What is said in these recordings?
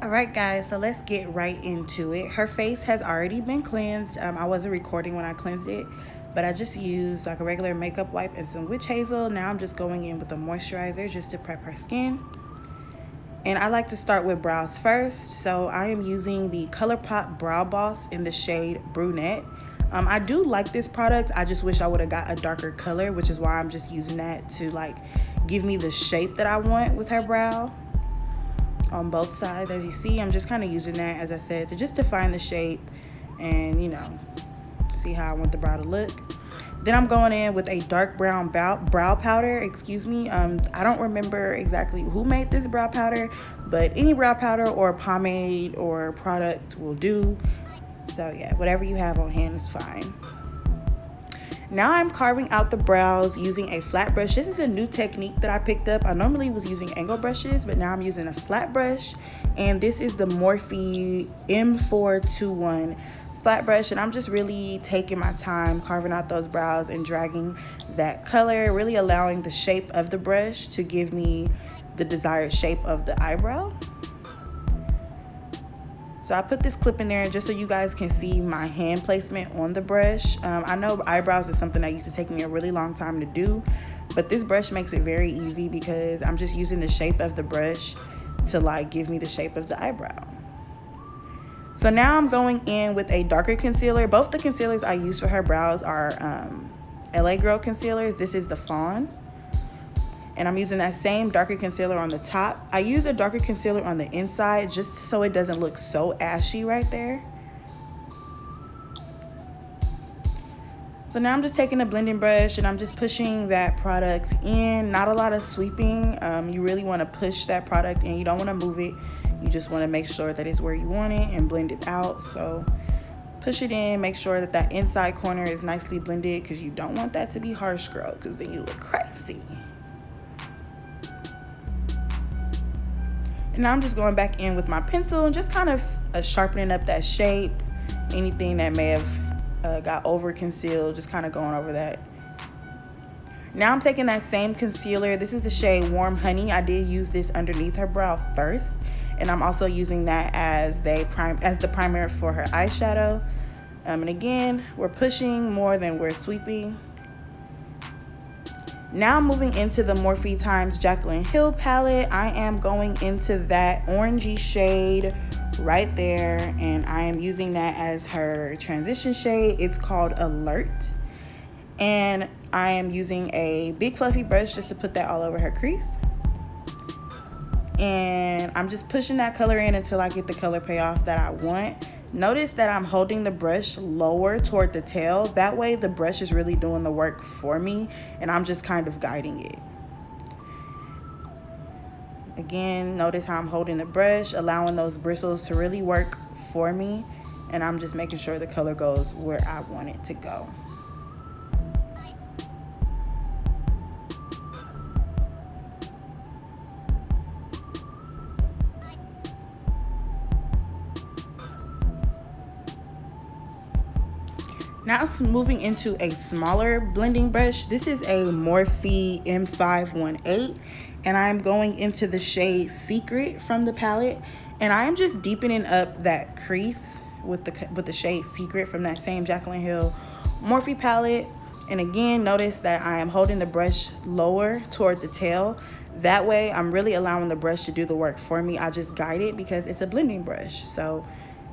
Alright guys, so let's get right into it. Her face has already been cleansed. I wasn't recording when I cleansed it, but I just used like a regular makeup wipe and some witch hazel. Now I'm just going in with a moisturizer just to prep her skin. And I like to start with brows first. So I am using the ColourPop Brow Boss in the shade Brunette. I do like this product. I just wish I would have got a darker color, which is why I'm just using that to like give me the shape that I want with her brow. On both sides, as you see, I'm just kind of using that, as I said, to just define the shape and, you know, see how I want the brow to look. Then I'm going in with a dark brown brow powder, I don't remember exactly who made this brow powder, but any brow powder or pomade or product will do. So yeah, whatever you have on hand is fine. Now I'm carving out the brows using a flat brush. This is a new technique that I picked up. I normally was using angle brushes, but now I'm using a flat brush. And this is the Morphe M421 flat brush. And I'm just really taking my time carving out those brows and dragging that color, really allowing the shape of the brush to give me the desired shape of the eyebrow. So I put this clip in there just so you guys can see my hand placement on the brush. I know eyebrows is something that used to take me a really long time to do, but this brush makes it very easy because I'm just using the shape of the brush to like give me the shape of the eyebrow. So now I'm going in with a darker concealer. Both the concealers I use for her brows are LA Girl concealers. This is the Fawn. And I'm using that same darker concealer on the top. I use a darker concealer on the inside just so it doesn't look so ashy right there. So now I'm just taking a blending brush and I'm just pushing that product in. Not a lot of sweeping. You really want to push that product in. You don't want to move it. You just want to make sure that it's where you want it and blend it out. So push it in, make sure that that inside corner is nicely blended because you don't want that to be harsh, girl, because then you look crazy. And now I'm just going back in with my pencil and just kind of sharpening up that shape. Anything that may have got over concealed, just kind of going over that. Now I'm taking that same concealer. This is the shade Warm Honey. I did use this underneath her brow first. And I'm also using that as the primer for her eyeshadow. And again, we're pushing more than we're sweeping. Now moving into the Morphe x Jaclyn Hill palette, I am going into that orangey shade right there, and I am using that as her transition shade. It's called Alert, and I am using a big fluffy brush just to put that all over her crease. And I'm just pushing that color in until I get the color payoff that I want. Notice that I'm holding the brush lower toward the tail. That way the brush is really doing the work for me and I'm just kind of guiding it. Again, notice how I'm holding the brush, allowing those bristles to really work for me, and I'm just making sure the color goes where I want it to go. Now moving into a smaller blending brush. This is a Morphe M518, and I'm going into the shade Secret from the palette, and I am just deepening up that crease with the shade Secret from that same Jaclyn Hill Morphe palette. And again, notice that I am holding the brush lower toward the tail. That way I'm really allowing the brush to do the work for me. I just guide it because it's a blending brush, so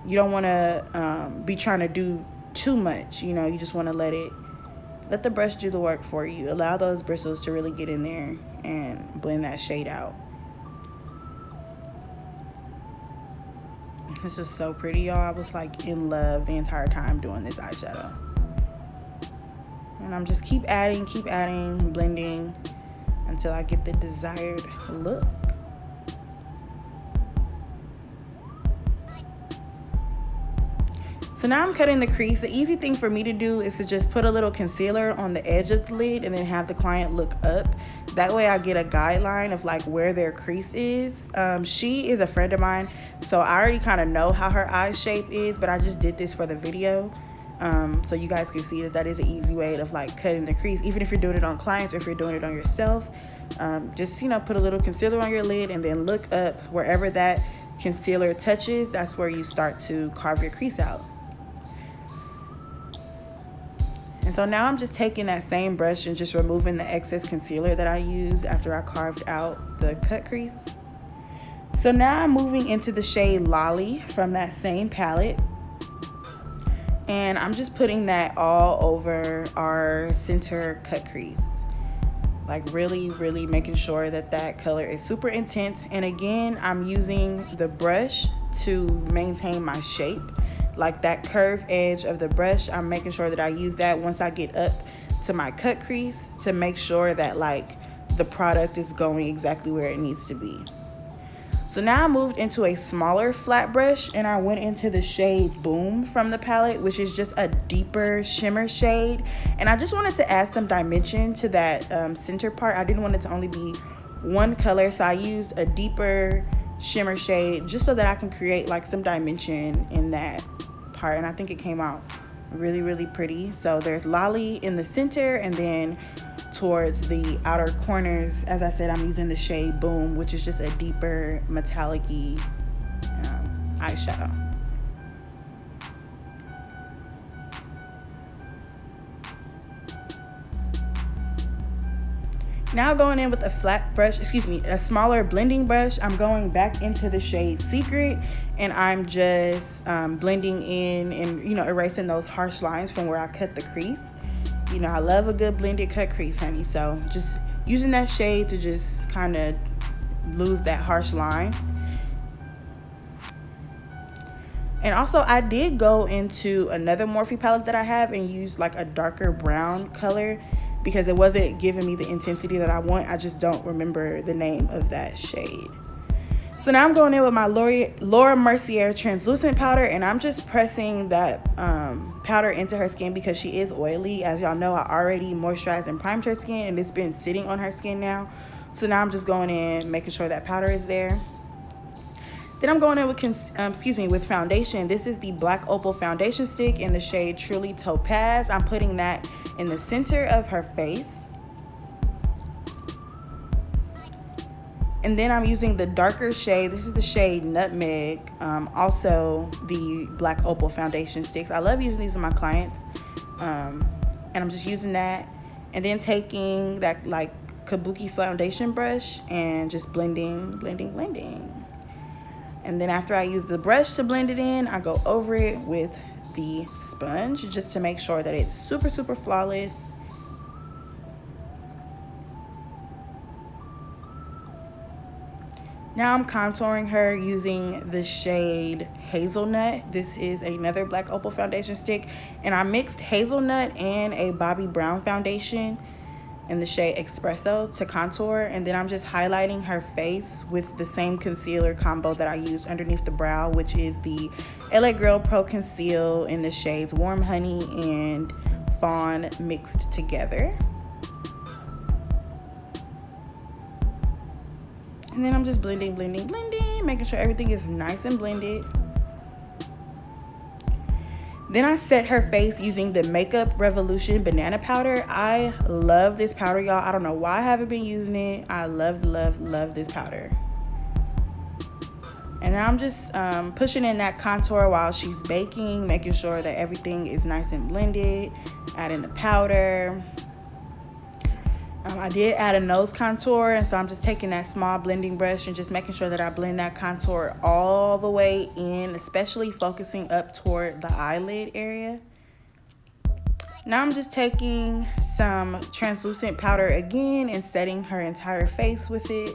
you don't want to be trying to do too much, you know. You just want to let the brush do the work for you. Allow those bristles to really get in there and blend that shade out. This is so pretty, y'all. I was like in love the entire time doing this eyeshadow. And I'm just keep adding, blending until I get the desired look. So now I'm cutting the crease. The easy thing for me to do is to just put a little concealer on the edge of the lid and then have the client look up. That way I get a guideline of like where their crease is. She is a friend of mine, so I already kind of know how her eye shape is, but I just did this for the video. So you guys can see that is an easy way of like cutting the crease, even if you're doing it on clients or if you're doing it on yourself. Just, you know, put a little concealer on your lid and then look up wherever that concealer touches, that's where you start to carve your crease out. And so now I'm just taking that same brush and just removing the excess concealer that I used after I carved out the cut crease. So now I'm moving into the shade Lolly from that same palette. And I'm just putting that all over our center cut crease. Like really, really making sure that that color is super intense. And again, I'm using the brush to maintain my shape. Like that curved edge of the brush, I'm making sure that I use that once I get up to my cut crease to make sure that like the product is going exactly where it needs to be. So now I moved into a smaller flat brush and I went into the shade Boom from the palette, which is just a deeper shimmer shade. And I just wanted to add some dimension to that center part. I didn't want it to only be one color, so I used a deeper shimmer shade just so that I can create like some dimension in that part. And I think it came out really, really pretty. So there's Lolly in the center, and then towards the outer corners, as I said, I'm using the shade Boom, which is just a deeper metallic-y eyeshadow. Now going in with a flat brush, a smaller blending brush, I'm going back into the shade Secret, and I'm just blending in and, you know, erasing those harsh lines from where I cut the crease. You know, I love a good blended cut crease, honey. So just using that shade to just kind of lose that harsh line. And also I did go into another Morphe palette that I have and use like a darker brown color because it wasn't giving me the intensity that I want. I just don't remember the name of that shade. So now I'm going in with my Laura Mercier translucent powder, and I'm just pressing that powder into her skin because she is oily. As y'all know, I already moisturized and primed her skin, and it's been sitting on her skin now. So now I'm just going in, making sure that powder is there. Then I'm going in with with foundation. This is the Black Opal foundation stick in the shade Truly Topaz. I'm putting that in the center of her face. And then I'm using the darker shade. This is the shade Nutmeg, also the Black Opal foundation sticks. I love using these with my clients. And I'm just using that. And then taking that like kabuki foundation brush and just blending. And then after I use the brush to blend it in, I go over it with the sponge just to make sure that it's super, super flawless. Now I'm contouring her using the shade Hazelnut. This is another Black Opal foundation stick. And I mixed Hazelnut and a Bobbi Brown foundation in the shade Expresso to contour. And then I'm just highlighting her face with the same concealer combo that I used underneath the brow, which is the LA Girl Pro Conceal in the shades Warm Honey and Fawn mixed together. And then I'm just blending, making sure everything is nice and blended. Then I set her face using the Makeup Revolution banana powder. I love this powder, y'all. I don't know why I haven't been using it. I love this powder. And I'm just pushing in that contour while she's baking, making sure that everything is nice and blended. Adding the powder. I did add a nose contour, and so I'm just taking that small blending brush and just making sure that I blend that contour all the way in, especially focusing up toward the eyelid area. Now I'm just taking some translucent powder again and setting her entire face with it.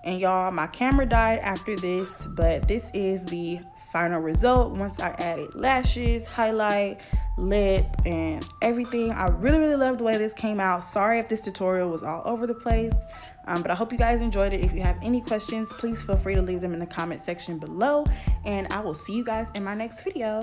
And y'all, my camera died after this, but this is the final result once I added lashes, highlight, lip, and everything. I really love the way this came out. Sorry if this tutorial was all over the place, but I hope you guys enjoyed it. If you have any questions, please feel free to leave them in the comment section below, and I will see you guys in my next video.